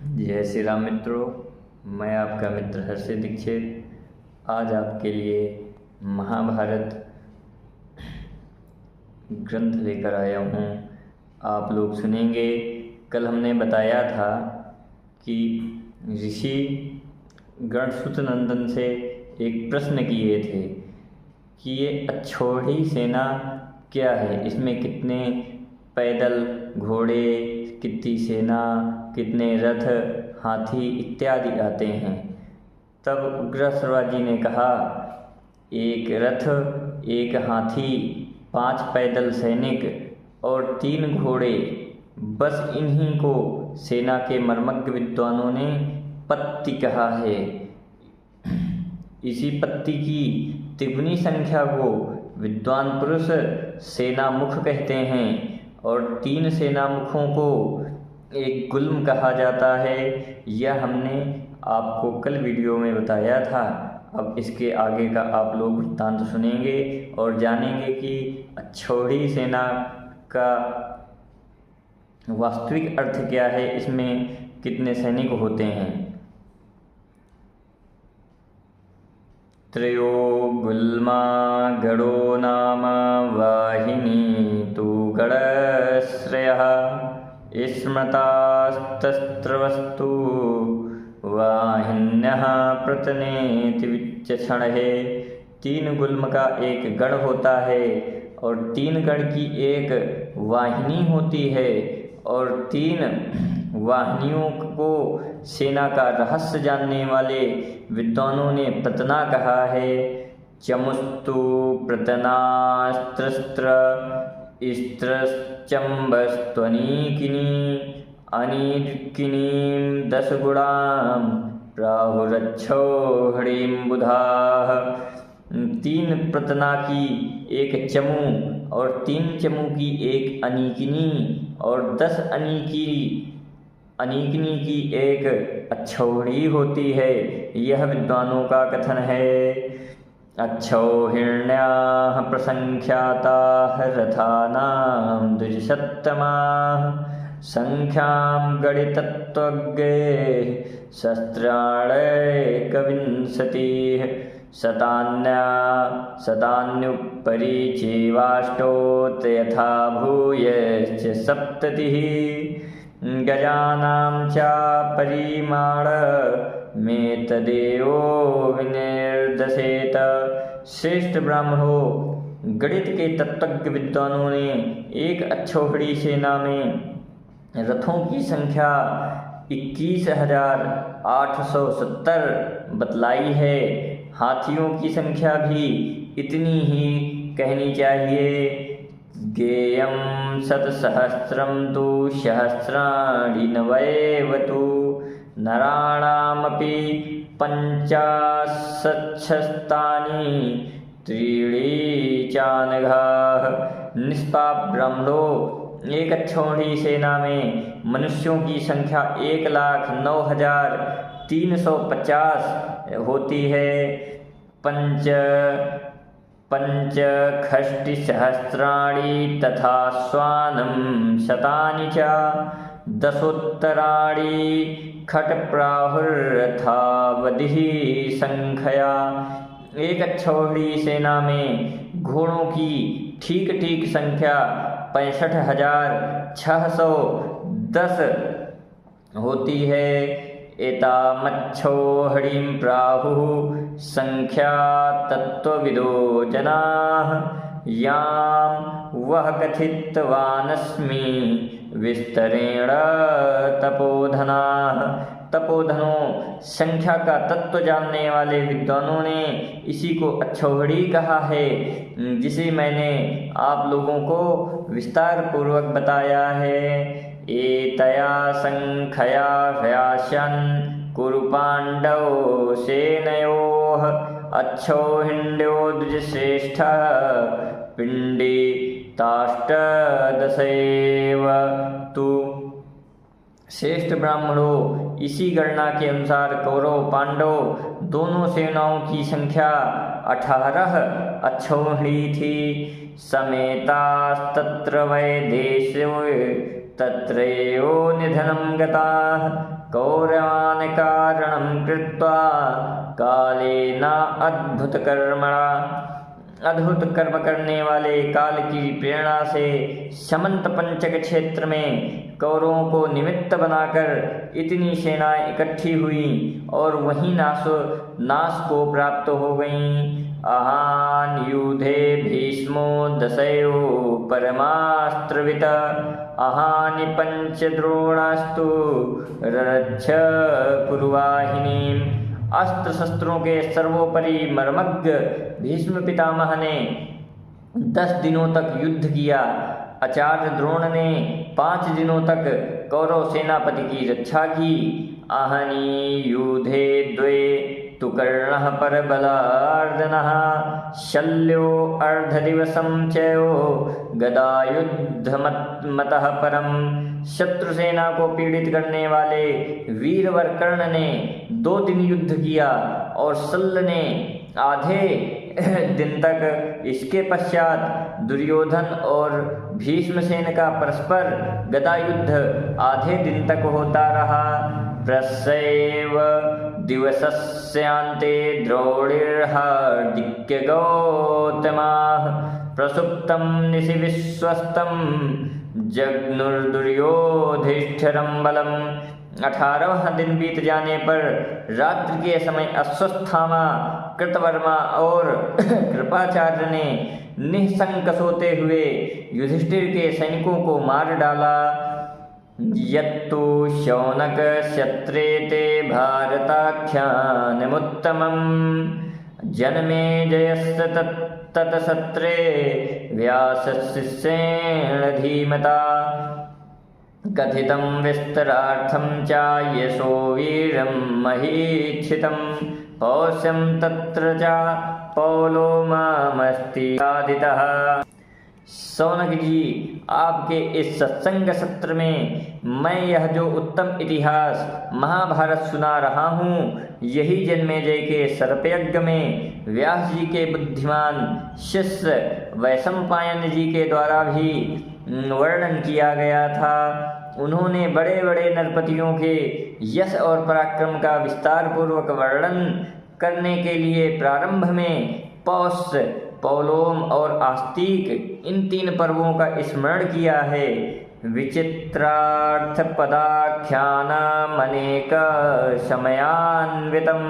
जय श्री राम मित्रों, मैं आपका मित्र हर्षित दीक्षित आज आपके लिए महाभारत ग्रंथ लेकर आया हूँ। आप लोग सुनेंगे। कल हमने बताया था कि ऋषि गण सुतनंदन से एक प्रश्न किए थे कि ये अक्षौहिणी सेना क्या है, इसमें कितने पैदल घोड़े, कितनी सेना, कितने रथ, हाथी इत्यादि आते हैं। तब उग्रश्रवा जी ने कहा, एक रथ, एक हाथी, 5 पैदल सैनिक और 3 घोड़े, बस इन्हीं को सेना के मर्मज्ञ विद्वानों ने पत्ति कहा है। इसी पत्ति की तिगुनी संख्या को विद्वान पुरुष सेना मुख कहते हैं और 3 सेना मुखों को एक गुल्म कहा जाता है। यह हमने आपको कल वीडियो में बताया था। अब इसके आगे का आप लोग वृत्तांत सुनेंगे और जानेंगे कि अक्षौहिणी सेना का वास्तविक अर्थ क्या है, इसमें कितने सैनिक होते हैं। त्रयो गुल्मा गणो नाम वाहिनी तु गणश्रयः स्मृतास्तस्त्रवस्तु वाहिन्यः प्रतनेति विचक्षणः। 3 गुल्म का एक गण होता है और 3 गण की एक वाहिनी होती है और 3 वाहिनियों को सेना का रहस्य जानने वाले विद्वानों ने प्रतना कहा है। चमुस्तु प्रतनास्त्रस्त्र स्त्रश्चम्बस्त्वनीकिनी अनीकिनीं 10 गुणां प्राहुरक्षौहिणीं बुधाः। 3 प्रतना की एक चमू और 3 चमू की एक अनीकिनी और 10 अनीकिनी की एक अक्षौहिणी होती है। यह विद्वानों का कथन है। अक्षौहिण्याः प्रसंख्याताः रथानां द्विशततमाः संख्यां गणितत्वज्ञैः शस्त्राण्येकविंशतिः शतान्युपरि चैवाष्टौ यथा भूयश्च 70 गजानां च परिमाणमेतदेवो विनिर्देशेत। श्रेष्ठ ब्राह्मणों, गणित के तत्वज्ञ विद्वानों ने एक अक्षौहिणी सेना में रथों की संख्या 21,870 बतलाई है। हाथियों की संख्या भी इतनी ही कहनी चाहिए। गेयं 100,000 तु सहस्राणि नवैवतु नराणामपि 50,000 त्रीणि चानघाः। निष्पाप ब्राह्मणों, एक अक्षौहिणी सेना में मनुष्यों की संख्या 1,09,350 होती है। पंचषष्टिसहस्राणि तथा स्वानं 100 च दशोत्तराणि खट्प्राहुरथावधिः संख्या। एक अक्षौहिणी सेना में घोड़ों की ठीक संख्या 65,610 होती है। एतामक्षौहिणीं प्राहुः संख्या तत्त्वविदो जनाः यां वः कथितवानस्मि विस्तरेण तपोधनाः। तपोधनों, संख्या का तत्व जानने वाले विद्वानों ने इसी को अक्षौहिणी कहा है, जिसे मैंने आप लोगों को विस्तार पूर्वक बताया है। एतया संख्या ह्यास्यन् कुरु पाण्डव सेनयोः अक्षौहिण्यो द्विजश्रेष्ठः पिण्डिताष्टादशैव तु। श्रेष्ठ ब्राह्मणों, इसी गणना के अनुसार कौरव पांडव दोनों सेनाओं की संख्या 18 अक्षौहिणी थी। समेतास्तत्र वै देशे तत्रैव निधनं गताः कौरवान् कारणं कृत्वा कालेन अद्भुत कर्म करने वाले काल की प्रेरणा से समंत पंचक क्षेत्र में कौरवों को निमित्त बनाकर इतनी सेनाएं इकट्ठी हुई और वहीं नाश को प्राप्त हो गईं। अहान युधे भीष्मो दशयो परमास्त्रवित अहानि पंचद्रोणास्तु ररच्छ कुरुवाहिनीम्। अस्त्र शस्त्रों के सर्वोपरि मर्मज्ञ भीष्म पितामह ने 10 दिनों तक युद्ध किया। आचार्य द्रोण ने 5 दिनों तक कौरव सेनापति की रक्षा की। आहनी युधे द्वे तु कर्णः परबलार्दनः शल्यो अर्धदिवसं चयो गदायुद्धमतः परम। शत्रु सेना को पीड़ित करने वाले वीरवर कर्ण ने 2 दिन युद्ध किया और शल्य ने आधे दिन तक। इसके पश्चात दुर्योधन और भीष्मसेन का परस्पर गदा युद्ध आधे दिन तक होता रहा। प्रसैव दिवसस्यान्ते द्रोणिर्हार्दिक्य गौतमाः प्रसुप्तं निशि विश्वस्तं जग्नुर्दुर्योधिष्ठिरं बलम्। 18वां दिन बीत जाने पर रात्रि के समय अश्वत्थामा, कृतवर्मा और कृपाचार्य ने निःशंक सोते हुए युधिष्ठिर के सैनिकों को मार डाला। यत्तु शौनक शत्रेते भारताख्यानमुत्तमं जनमेजयस्य तत्सत्रे व्यासशिष्येण धीमता कथितं विस्तरार्थं च यशो वीरं महीक्षितं पौष्यं तत्र च पौलोमामस्ति आदितः। शौनक जी, आपके इस सत्संग सत्र में मैं यह जो उत्तम इतिहास महाभारत सुना रहा हूँ, यही जन्मेजय के सर्पयज्ञ में व्यास जी के बुद्धिमान शिष्य वैशंपायन जी के द्वारा भी वर्णन किया गया था। उन्होंने बड़े बड़े नरपतियों के यश और पराक्रम का विस्तार पूर्वक वर्णन करने के लिए प्रारंभ में पौष, पौलोम और आस्तिक इन 3 पर्वों का स्मरण किया है। विचित्रार्थ पदाख्यानमनेक समयान्वितं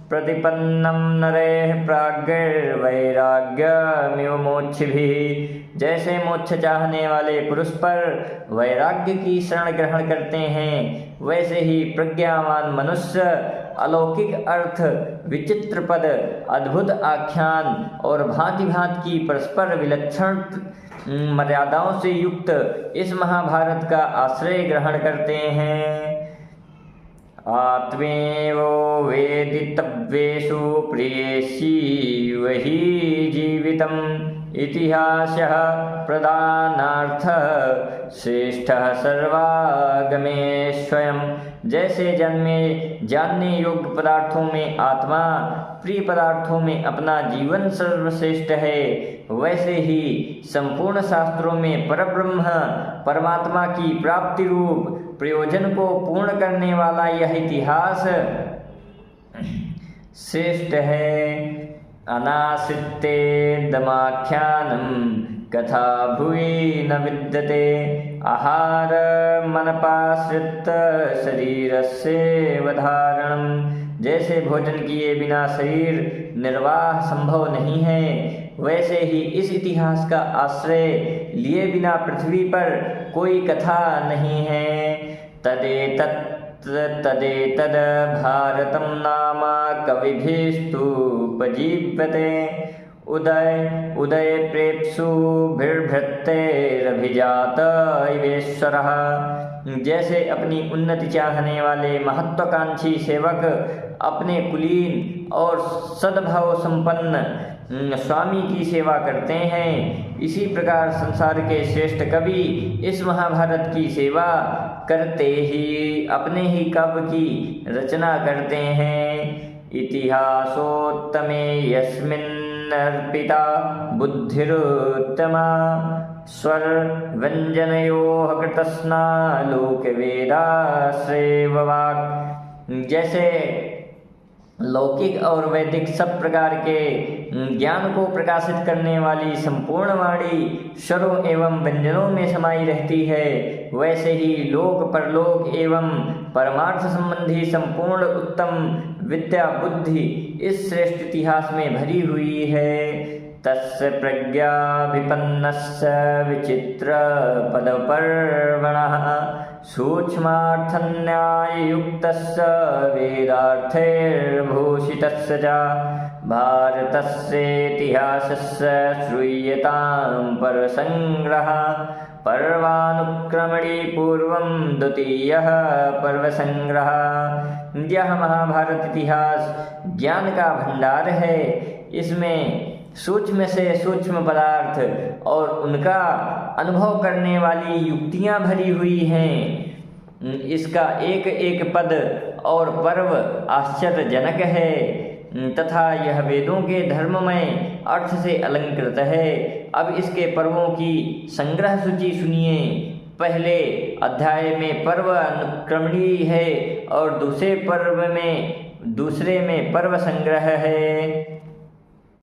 प्रतिपन्नं नरैः प्राज्ञैर्वैराग्यमिव मोक्षिभिः। जैसे मोक्ष चाहने वाले पुरुष पर वैराग्य की शरण ग्रहण करते हैं, वैसे ही प्रज्ञावान मनुष्य अलौकिक अर्थ, विचित्र पद, अद्भुत आख्यान और भांति भांति की परस्पर विलक्षण मर्यादाओं से युक्त इस महाभारत का आश्रय ग्रहण करते हैं। आत्मेवो वेदितव्येषु प्रियेषु वही जीवितम् इतिहासः प्रदानार्थ श्रेष्ठः सर्वागमे स्वयं। जैसे जानने योग्य पदार्थों में आत्मा, प्रिय पदार्थों में अपना जीवन सर्वश्रेष्ठ है, वैसे ही संपूर्ण शास्त्रों में परब्रह्म परमात्मा की प्राप्ति रूप प्रयोजन को पूर्ण करने वाला यह इतिहास श्रेष्ठ है। अनासिते दमाख्यानं कथा भुवि न विद्यते आहार मनपाश्रित शरीरस्येवधारणम्। जैसे भोजन किए बिना शरीर निर्वाह संभव नहीं है, वैसे ही इस इतिहास का आश्रय लिए बिना पृथ्वी पर कोई कथा नहीं है। तदेतद भारतं नाम कविभिस्तुपजीव्यते उदय प्रेप्सु भिर्भृत्तेरभिजात इवेश्वरः। जैसे अपनी उन्नति चाहने वाले महत्वाकांक्षी सेवक अपने कुलीन और सद्भाव संपन्न स्वामी की सेवा करते हैं, इसी प्रकार संसार के श्रेष्ठ कवि इस महाभारत की सेवा करते ही अपने ही काव्य की रचना करते हैं। इतिहासोत्तमे यस्मिन् अर्पिता बुद्धिरुत्तमा स्वर व्यंजनयोः कृतस्नालोकवेदाश्रयेव वाक्। जैसे लौकिक और वैदिक सब प्रकार के ज्ञान को प्रकाशित करने वाली संपूर्ण वाणी स्वरों एवं व्यंजनों में समाई रहती है, वैसे ही लोक परलोक एवं परमार्थ संबंधी संपूर्ण उत्तम विद्या बुद्धि इस श्रेष्ठ इतिहास में भरी हुई है। तस्य प्रज्ञा विपन्नस्य विचित्र पदपर्वणः सूक्ष्मार्थन्याययुक्तस्य वेदार्थैर्भूषितस्य च भारतस्येतिहासस्य श्रूयतां पर्वसंग्रहः पर्वानुक्रमणि पूर्वं द्वितीयः पर्वसंग्रहः। यह महाभारत इतिहास ज्ञान का भंडार है। इसमें सूक्ष्म से सूक्ष्म पदार्थ और उनका अनुभव करने वाली युक्तियां भरी हुई हैं। इसका एक एक पद और पर्व आश्चर्यजनक है तथा यह वेदों के धर्ममय अर्थ से अलंकृत है। अब इसके पर्वों की संग्रह सूची सुनिए। पहले अध्याय में पर्व अनुक्रमणी है और दूसरे में पर्व संग्रह है।